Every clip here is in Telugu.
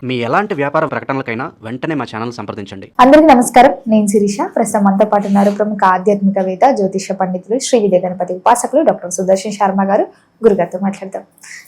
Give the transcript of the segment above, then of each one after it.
మీ ఎలాంటి వ్యాపార ప్రకటనలకైనా వెంటనే మా ఛానల్ సంప్రదించండి. అందరికీ నమస్కారం. నేను శిరీష. ప్రస్తుతం మనతో పాటు ఉన్నారు ప్రముఖ ఆధ్యాత్మికవేత్త, జ్యోతిష పండితులు, శ్రీ విద్య గణపతి ఉపాసకులు డాక్టర్ సుదర్శన్ శర్మ గారు. గురుగారితో మాట్లాడతాం.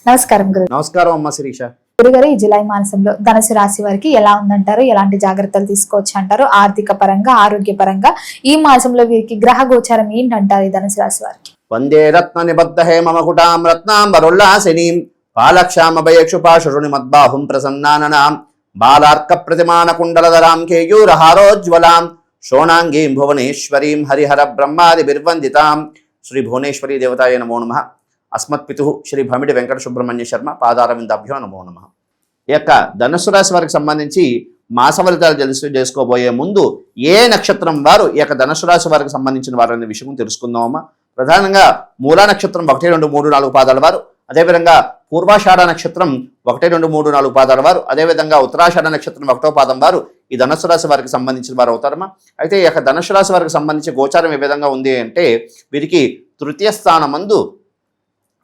నమస్కారం గురు. నమస్కారం అమ్మ శిరీష. గురుగారు, ఈ జులై మాసంలో ధనుసు రాశి వారికి ఎలా ఉందంటారు? ఎలాంటి జాగ్రత్తలు తీసుకోవచ్చు అంటారు? ఆర్థిక పరంగా, ఆరోగ్య పరంగా ఈ మాసంలో వీరికి గ్రహ గోచారం ఏంటంటారు ఈ ధనుసు రాశి వారికి? వందే రత్న నిబద్ధ హేమకుటాం రత్నాంబరుల్లాసినీం పాలక్షామభయక్షుపాశురుని మద్బాహుం ప్రసన్నాననాం బాలార్క ప్రతిమాన కుండలధరాం కేయూరహారోజ్వలాం శోణాంగీం భువనేశ్వరీం హరిహర బ్రహ్మాది బిర్వందితాం. శ్రీ భువనేశ్వరీ దేవతాయ నమో నమః. అస్మత్పితు శ్రీ భమిడి వెంకట సుబ్రహ్మణ్య శర్మ పాదారవిందాభ్యో నమో నమః. ఈ యొక్క ధనుస్సు రాశి వారికి సంబంధించి మాస ఫలితాలు చేసుకోబోయే ముందు ఏ నక్షత్రం వారు ఈ యొక్క ధనుస్సు రాశి వారికి సంబంధించిన వారు అనే విషయం తెలుసుకుందామమ్మా. ప్రధానంగా మూలా నక్షత్రం 1, 2, 3, 4 పాదాల వారు, అదేవిధంగా పూర్వాషాఢ నక్షత్రం 1, 2, 3, 4 పాదాల వారు, అదేవిధంగా ఉత్తరాషాఢ నక్షత్రం 1వ పాదం వారు ఈ ధనుస్సు రాశి వారికి సంబంధించిన వారు అవుతారమ్మా. అయితే ఈ యొక్క ధనుస్సు రాశి వారికి సంబంధించి గోచారం ఏ విధంగా ఉంది అంటే, వీరికి తృతీయ స్థానమందు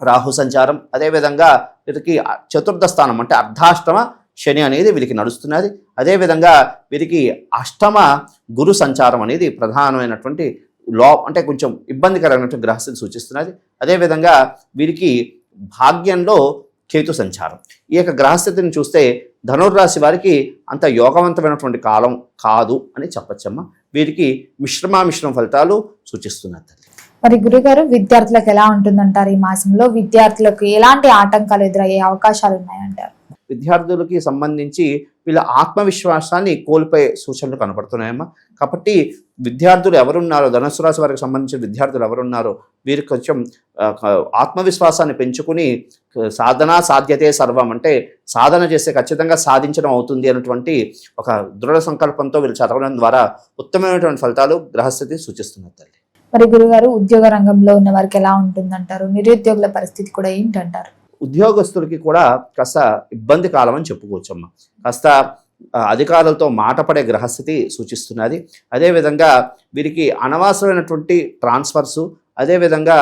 రాహు సంచారం, అదేవిధంగా వీరికి చతుర్థ స్థానం అంటే అర్ధాష్టమ శని అనేది వీరికి నడుస్తున్నది. అదేవిధంగా వీరికి అష్టమ గురు సంచారం అనేది ప్రధానమైనటువంటి అంటే కొంచెం ఇబ్బందికరమైనటువంటి గ్రహస్థితి సూచిస్తున్నది. అదేవిధంగా వీరికి భాగ్యంలో కేతు సంచారం. ఈ యొక్క గ్రహస్థితిని చూస్తే ధనుర్రాశి వారికి అంత యోగవంతమైనటువంటి కాలం కాదు అని చెప్పచ్చమ్మా. వీరికి మిశ్రమ ఫలితాలు సూచిస్తున్నది. మరి గురుగారు, విద్యార్థులకు ఎలా ఉంటుందంటారు ఈ మాసంలో? విద్యార్థులకు ఎలాంటి ఆటంకాలు ఎదురయ్యే అవకాశాలు ఉన్నాయంటారు? విద్యార్థులకి సంబంధించి వీళ్ళ ఆత్మవిశ్వాసాన్ని కోల్పోయే సూచనలు కనపడుతున్నాయమ్మా. కాబట్టి విద్యార్థులు ఎవరున్నారో, ధనుస్సు రాశి వారికి సంబంధించిన విద్యార్థులు ఎవరున్నారో వీరు కొంచెం ఆత్మవిశ్వాసాన్ని పెంచుకుని సాధన సాధ్యతే సర్వం అంటే సాధన చేస్తే ఖచ్చితంగా సాధించడం అవుతుంది అన్నటువంటి ఒక దృఢ సంకల్పంతో వీళ్ళు చదవడం ద్వారా ఉత్తమమైనటువంటి ఫలితాలు గ్రహస్థితి సూచిస్తున్నారు తల్లి. మరి గురుగారు, ఉద్యోగ రంగంలో ఉన్న వారికి ఎలా ఉంటుందంటారు? నిరుద్యోగుల పరిస్థితి కూడా ఏంటంటారు? ఉద్యోగస్తులకి కూడా కాస్త ఇబ్బంది కాలం అని చెప్పుకోవచ్చమ్మా. కాస్త అధికారులతో మాట పడే గ్రహస్థితి సూచిస్తున్నది. అదేవిధంగా వీరికి అనవసరమైనటువంటి ట్రాన్స్ఫర్సు, అదేవిధంగా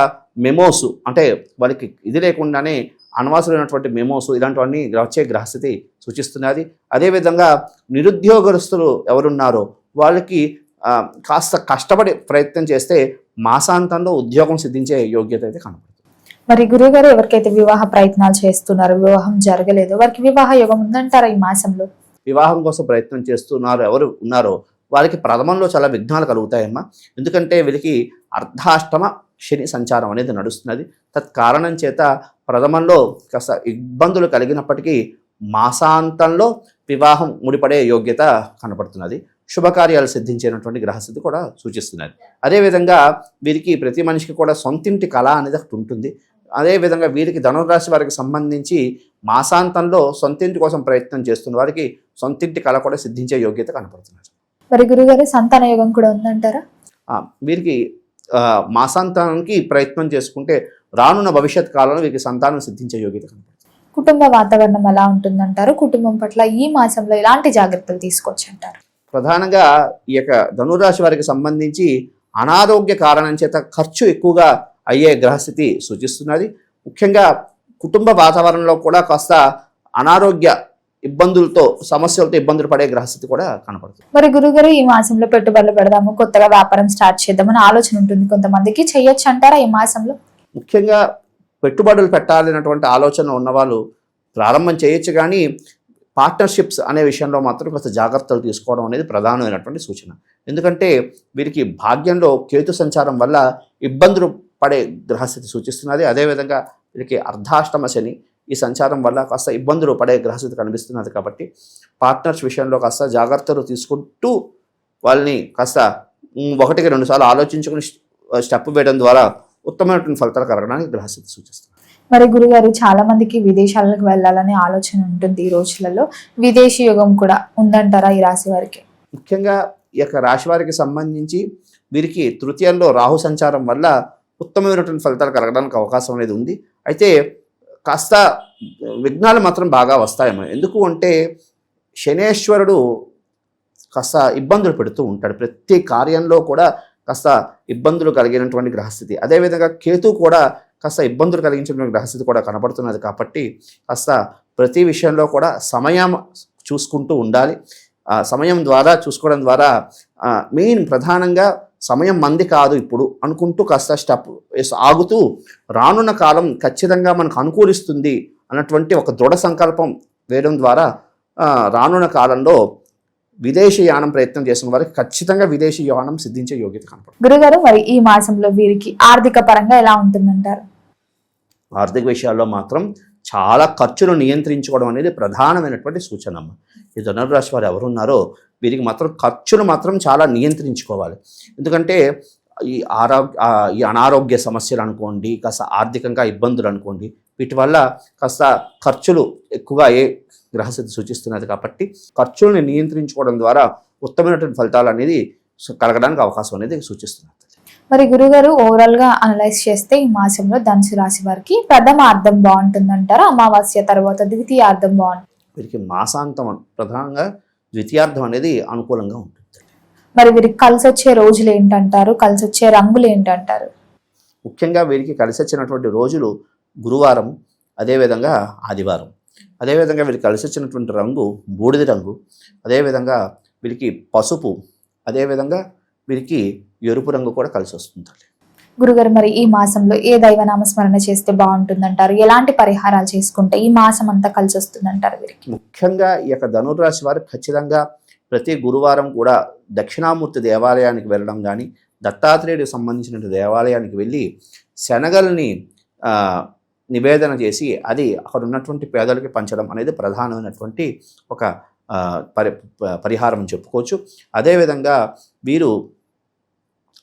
మెమోసు అంటే వాళ్ళకి ఇది లేకుండానే అనవసరమైనటువంటి మెమోసు ఇలాంటివన్నీ వచ్చే గ్రహస్థితి సూచిస్తున్నది. అదేవిధంగా నిరుద్యోగస్తులు ఎవరున్నారో వాళ్ళకి కాస్త కష్టపడి ప్రయత్నం చేస్తే మాసాంతంలో ఉద్యోగం సిద్ధించే యోగ్యత అయితే కనబడుతుంది. మరి గురుగారు, ఎవరికైతే వివాహ ప్రయత్నాలు చేస్తున్నారో, వివాహం జరగలేదు, వారికి వివాహ యోగం ఉందంటారా ఈ మాసంలో? వివాహం కోసం ప్రయత్నం చేస్తున్నారు ఎవరు ఉన్నారో వారికి ప్రథమంలో చాలా విఘ్నాలు కలుగుతాయమ్మా. ఎందుకంటే వీరికి అర్ధాష్టమ శని సంచారం అనేది నడుస్తున్నది. తత్కారణం చేత ప్రథమంలో కాస్త ఇబ్బందులు కలిగినప్పటికీ మాసాంతంలో వివాహం ముడిపడే యోగ్యత కనపడుతున్నది. శుభకార్యాలు సిద్ధించేటువంటి గ్రహస్థితి కూడా సూచిస్తున్నది. అదేవిధంగా వీరికి ప్రతి మనిషికి కూడా సొంతింటి కళ అనేది ఒకటి ఉంటుంది. అదేవిధంగా వీరికి ధనుర్రాశి వారికి సంబంధించి మాసాంతంలో సొంతింటి కోసం ప్రయత్నం చేస్తున్న వారికి సొంతింటి కళ కూడా సిద్ధించే యోగ్యత కనపడుతున్నది. మరి గురుగారు, సంతాన యోగం కూడా ఉందంటారా? వీరికి మాసాంతానికి ప్రయత్నం చేసుకుంటే రానున్న భవిష్యత్ కాలంలో వీరికి సంతానం సిద్ధించే యోగ్యత కనపడుతుంది. కుటుంబ వాతావరణం ఎలా ఉంటుందంటారు? కుటుంబం పట్ల ఈ మాసంలో ఎలాంటి జాగ్రత్తలు తీసుకోవచ్చు అంటారు? ప్రధానంగా ఈ యొక్క ధనురాశి వారికి సంబంధించి అనారోగ్య కారణం చేత ఖర్చు ఎక్కువగా అయ్యే గ్రహస్థితి సూచిస్తున్నది. ముఖ్యంగా కుటుంబ వాతావరణంలో కూడా కాస్త అనారోగ్య ఇబ్బందులతో సమస్యలతో ఇబ్బందులు పడే గ్రహస్థితి కూడా కనపడుతుంది. మరి గురుగారు, ఈ మాసంలో పెట్టుబడులు పెడదాము, కొత్తగా వ్యాపారం స్టార్ట్ చేద్దామని ఆలోచన ఉంటుంది కొంతమందికి, చేయొచ్చు అంటారా ఈ మాసంలో? ముఖ్యంగా పెట్టుబడులు పెట్టాలనేటువంటి ఆలోచన ఉన్నవాళ్ళు ప్రారంభం చేయొచ్చు, కానీ పార్ట్నర్షిప్స్ అనే విషయంలో మాత్రం కొంత జాగ్రత్తలు తీసుకోవడం అనేది ప్రధానమైనటువంటి సూచన. ఎందుకంటే వీరికి భాగ్యంలో కేతు సంచారం వల్ల ఇబ్బందులు పడే గ్రహస్థితి సూచిస్తున్నది. అదేవిధంగా వీరికి అర్ధాష్టమ శని ఈ సంచారం వల్ల కాస్త ఇబ్బందులు పడే గ్రహస్థితి కనిపిస్తున్నది. కాబట్టి పార్ట్నర్స్ విషయంలో కాస్త జాగ్రత్తలు తీసుకుంటూ వాళ్ళని కాస్త 1-2 సార్లు ఆలోచించుకుని స్టెప్ వేయడం ద్వారా ఉత్తమమైనటువంటి ఫలితాలు కలగడానికి గ్రహస్థితి సూచిస్తుంది. మరి గురుగారు, చాలా మందికి విదేశాలకు వెళ్ళాలనే ఆలోచన ఉంటుంది ఈ రోజులలో. విదేశీ యోగం కూడా ఉందంటారా ఈ రాశి వారికి? ముఖ్యంగా ఈ యొక్క రాశి వారికి సంబంధించి వీరికి తృతీయంలో రాహు సంచారం వల్ల ఉత్తమమైనటువంటి ఫలితాలు కలగడానికి అవకాశం అనేది ఉంది. అయితే కాస్త విఘ్నాలు మాత్రం బాగా వస్తాయేమో. ఎందుకు అంటే శనేశ్వరుడు కాస్త ఇబ్బందులు పెడుతూ ఉంటాడు. ప్రతి కార్యంలో కూడా కాస్త ఇబ్బందులు కలిగినటువంటి గ్రహస్థితి. అదేవిధంగా కేతు కూడా కాస్త ఇబ్బందులు కలిగించిన గ్రహస్థితి కూడా కనపడుతున్నది. కాబట్టి కాస్త ప్రతి విషయంలో కూడా సమయం చూసుకుంటూ ఉండాలి. సమయం ద్వారా చూసుకోవడం ద్వారా మెయిన్ ప్రధానంగా సమయం మంది కాదు ఇప్పుడు అనుకుంటూ కాస్త స్టెప్ ఆగుతూ రానున్న కాలం ఖచ్చితంగా మనకు అనుకూలిస్తుంది అన్నటువంటి ఒక దృఢ సంకల్పం వేయడం ద్వారా రానున్న కాలంలో విదేశీ యానం ప్రయత్నం చేసిన వారికి ఖచ్చితంగా విదేశీ యానం సిద్ధించే యోగ్యత కనపడుతుంది. గురుగారు, మరి ఈ మాసంలో వీరికి ఆర్థిక పరంగా ఎలా ఉంటుందంటారు? ఆర్థిక విషయాల్లో మాత్రం చాలా ఖర్చులు నియంత్రించుకోవడం అనేది ప్రధానమైనటువంటి సూచన. ఈ ధనుర్రాశి వారు ఎవరున్నారో వీరికి మాత్రం ఖర్చులు మాత్రం చాలా నియంత్రించుకోవాలి. ఎందుకంటే ఈ అనారోగ్య సమస్యలు అనుకోండి, కాస్త ఆర్థికంగా ఇబ్బందులు అనుకోండి, వీటి వల్ల కాస్త ఖర్చులు ఎక్కువగా గ్రహస్థితి సూచిస్తున్నది. కాబట్టి ఖర్చులను నియంత్రించుకోవడం ద్వారా ఉత్తమమైనటువంటి ఫలితాలు అనేది కలగడానికి అవకాశం అనేది సూచిస్తున్నది. మరి గురుగారు, ఓవరాల్ గా అనలైజ్ చేస్తే ఈ మాసంలో ధనుసు రాశి వారికి ప్రథమార్థం బాగుంటుందంటారా, అమావాస్య తర్వాత ద్వితీయార్థం బాగుంటుంది? వీరికి మాసాంతం ప్రధానంగా ద్వితీయార్థం అనేది అనుకూలంగా ఉంటుంది. మరి వీరికి కలిసి వచ్చే రోజులు ఏంటంటారు, కలిసి వచ్చే రంగులు ఏంటంటారు? ముఖ్యంగా వీరికి కలిసి వచ్చినటువంటి రోజులు గురువారం, అదేవిధంగా ఆదివారం. అదేవిధంగా వీరికి కలిసి వచ్చినటువంటి రంగు బూడిద రంగు, అదేవిధంగా వీరికి పసుపు, అదేవిధంగా వీరికి ఎరుపు రంగు కూడా కలిసి వస్తుంది. గురుగారు, మరి ఈ మాసంలో ఏ దైవనామస్మరణ చేస్తే బాగుంటుందంటారు? ఎలాంటి పరిహారాలు చేసుకుంటే ఈ మాసం అంతా కలిసి వస్తుందంటారు వీరికి? ముఖ్యంగా ఈ యొక్క ధనుర్రాశి వారు ఖచ్చితంగా ప్రతి గురువారం కూడా దక్షిణామూర్తి దేవాలయానికి వెళ్ళడం కానీ, దత్తాత్రేయుడికి సంబంధించిన దేవాలయానికి వెళ్ళి శనగల్ని నివేదన చేసి అది అక్కడ ఉన్నటువంటి పేదలకి పంచడం అనేది ప్రధానమైనటువంటి ఒక పరిహారం అని చెప్పుకోవచ్చు. అదేవిధంగా వీరు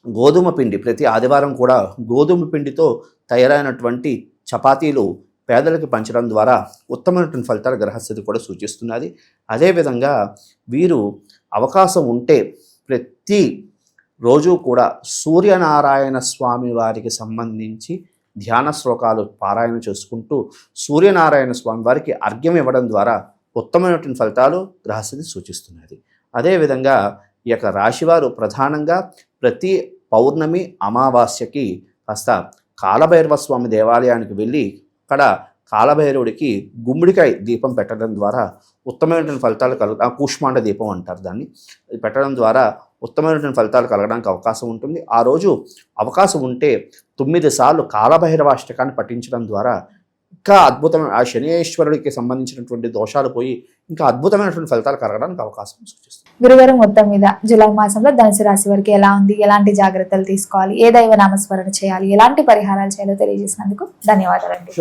గోధుమ పిండి ప్రతి ఆదివారం కూడా గోధుమ పిండితో తయారైనటువంటి చపాతీలు పేదలకు పంచడం ద్వారా ఉత్తమమైనటువంటి ఫలితాల గ్రహస్థితి కూడా సూచిస్తున్నది. అదేవిధంగా వీరు అవకాశం ఉంటే ప్రతి రోజు కూడా సూర్యనారాయణ స్వామి వారికి సంబంధించి ధ్యాన శ్లోకాలు పారాయణ చేసుకుంటూ సూర్యనారాయణ స్వామి వారికి అర్ఘ్యం ఇవ్వడం ద్వారా ఉత్తమమైనటువంటి ఫలితాలు గ్రహస్థితి సూచిస్తున్నది. అదేవిధంగా ఈ యొక్క రాశివారు ప్రధానంగా ప్రతి పౌర్ణమి అమావాస్యకి కాస్త కాలభైరవ స్వామి దేవాలయానికి వెళ్ళి అక్కడ కాలభైరవుడికి గుమ్మడికాయ దీపం పెట్టడం ద్వారా ఉత్తమమైనటువంటి ఫలితాలు కూష్మాండ దీపం అంటారు దాన్ని. పెట్టడం ద్వారా ఉత్తమమైనటువంటి ఫలితాలు కలగడానికి అవకాశం ఉంటుంది. ఆ రోజు అవకాశం ఉంటే 9 సార్లు కాలభైరవాష్టకాన్ని పఠించడం ద్వారా ఇంకా అద్భుతమైన ఆ శనీశ్వరుడికి సంబంధించినటువంటి దోషాలు పోయి ఇంకా అద్భుతమైనటువంటి ఫలితాలు కలగడానికి అవకాశం సూచిస్తుంది. గురుగారు, మొత్తం మీద జూలై మాసంలో ధనుసు రాశి వారికి ఎలా ఉంది, ఎలాంటి జాగ్రత్తలు తీసుకోవాలి, ఏ దైవ నామస్మరణ చేయాలి, ఎలాంటి పరిహారాలు చేయాలో తెలియజేసినందుకు ధన్యవాదాలండి.